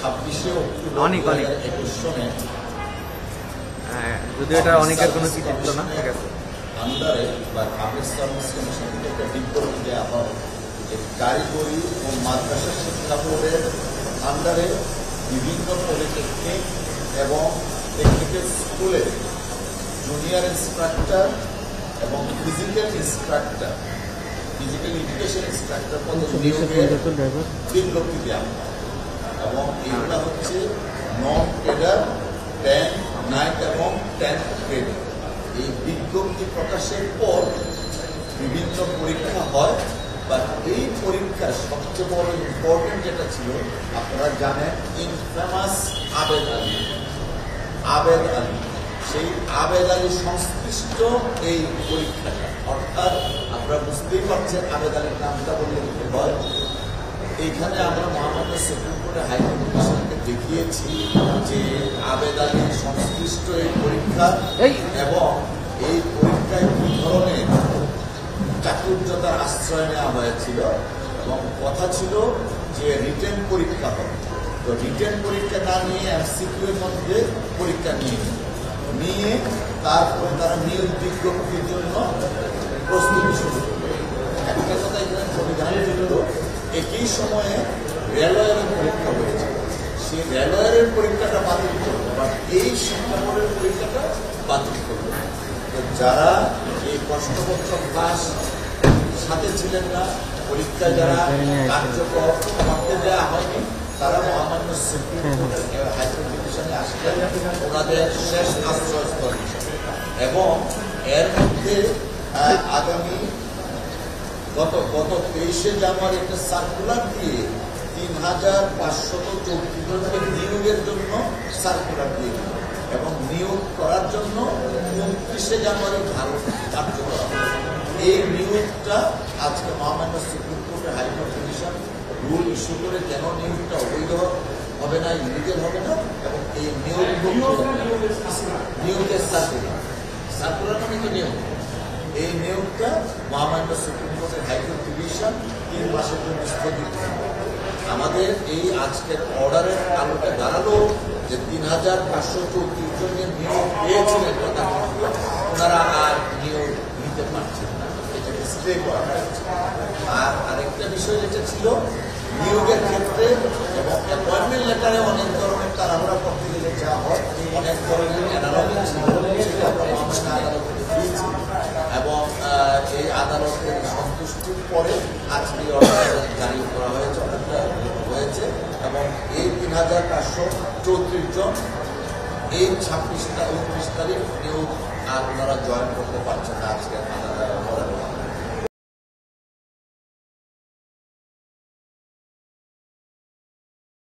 26শে October অনেক 2021 সনে যদিও এটা অনেকের কোনো কৃতিত্ব না, ঠিক আছে, আন্ডারে বা পাবলিক সার্ভিস কমিশন থেকে একটা বিজ্ঞপ্তি দেওয়া হয় যে কারিগরি ও মাদ্রাসা শিক্ষা বোর্ডের আন্ডারে বিভিন্ন পলিটেকনিক এবং টেকনিক্যাল স্কুলে জুনিয়র ইন্সট্রাক্টর এবং physical instructor, physical education instructor নিয়োগের বিজ্ঞপ্তি দেওয়া হয় এবং এগুলো হচ্ছে নন ট্রেডার 10, 9 এবং 10 ট্রেডার। এই বিজ্ঞপ্তি প্রকাশের পর বিভিন্ন পরীক্ষা হয়, বা এই পরীক্ষার সবচেয়ে বড় ইম্পর্টেন্ট যেটা ছিল আপনারা জানেন ইনফেমাস আবেদ আলী। সেই আবেদ আলী সংশ্লিষ্ট এই পরীক্ষাটা, অর্থাৎ আপনারা বুঝতেই পারছেন আবেদ আলীর নামটা বলে দিতে হয়। এইখানে আমরা মহামান্য সুপ্রিম কোর্টের হাইকোর্ট কমিশনকে দেখিয়েছি যে আবেদ আলীর সংশ্লিষ্ট এই পরীক্ষা এবং এই পরীক্ষায় কি ধরনের চাতুর্যতার আশ্রয় নেওয়া হয়েছিল, এবং কথা ছিল যে রিটেন পরীক্ষা হবে। তো রিটেন পরীক্ষা না নিয়ে এমসিকিউ এর মধ্যে পরীক্ষা নিয়ে তারপরে তারা নিয়োগ বিজ্ঞপ্তির জন্য প্রস্তুতি শুরু করবে। একটা কথা এখানে সংবিধান দিল, একই সময়ে রেলওয়ের পরীক্ষা হয়েছে, সেই রেলওয়ের পরীক্ষাটা বাতিল করবে, বা এই শিক্ষা বোর্ডের পরীক্ষাটা বাতিল করবে। তো যারা এই প্রশ্নপত্র ক্লাস সাথে ছিলেন না, পরীক্ষায় যারা কার্যকর করতে দেওয়া হয়নি, তারা মহামান্য সুপ্রিম কোর্টের হাইকোর্ট ডিভিশনে আসলেন ওনাদের শেষ আশ্রয়স্থল হিসেবে। এবং এর মধ্যে আগামী গত 23শে জানুয়ারি একটা সার্কুলার দিয়ে 3534 জনকে নিয়োগের জন্য সার্কুলার দিয়ে দিল, এবং নিয়োগ করার জন্য 29শে জানুয়ারি কার্য করা হবে। এই নিয়োগটা আজকে মহামান্য সুপ্রিম কোর্টের হাইকোর্ট ডিভিশন রুল ইস্যু করে কেন নিয়োগটা অবৈধ হবে না, ইলিগেল হবে না, এবং এই নিয়োগের সার্কুলার মানে তো নিয়োগ, এই নিয়োগটা মহামান্য সুপ্রিম কোর্টের হাইকোর্ট ডিভিশন 3 মাসের জন্য স্থগিত। আমাদের এই আজকের অর্ডারের আলোকে দাঁড়ালো যে 3534 জনের নিয়োগ পেয়েছিলেন ওনারা আর নিয়োগ নিতে পারছেন না, এটাকে স্টে করা হয়েছে। আর আরেকটা বিষয় যেটা ছিল নিয়োগের ক্ষেত্রে এবং অ্যাপয়েন্টমেন্ট লেটারে অনেক ধরনের তাড়াহুড়া করতে গেলে যা হয়, অনেক ধরনের অ্যানালজি ছিল, সেটা আমরা মহামান্য আদালতে দিয়েছি, এবং এই আদালতের সন্তুষ্টির পরে আজকে অর্ডার জারি করা হয়েছে, হয়েছে, এবং এই 3534 জন এই 29 তারিখ নিয়োগ আর ওনারা জয়েন করতে পারছেন না আজকে।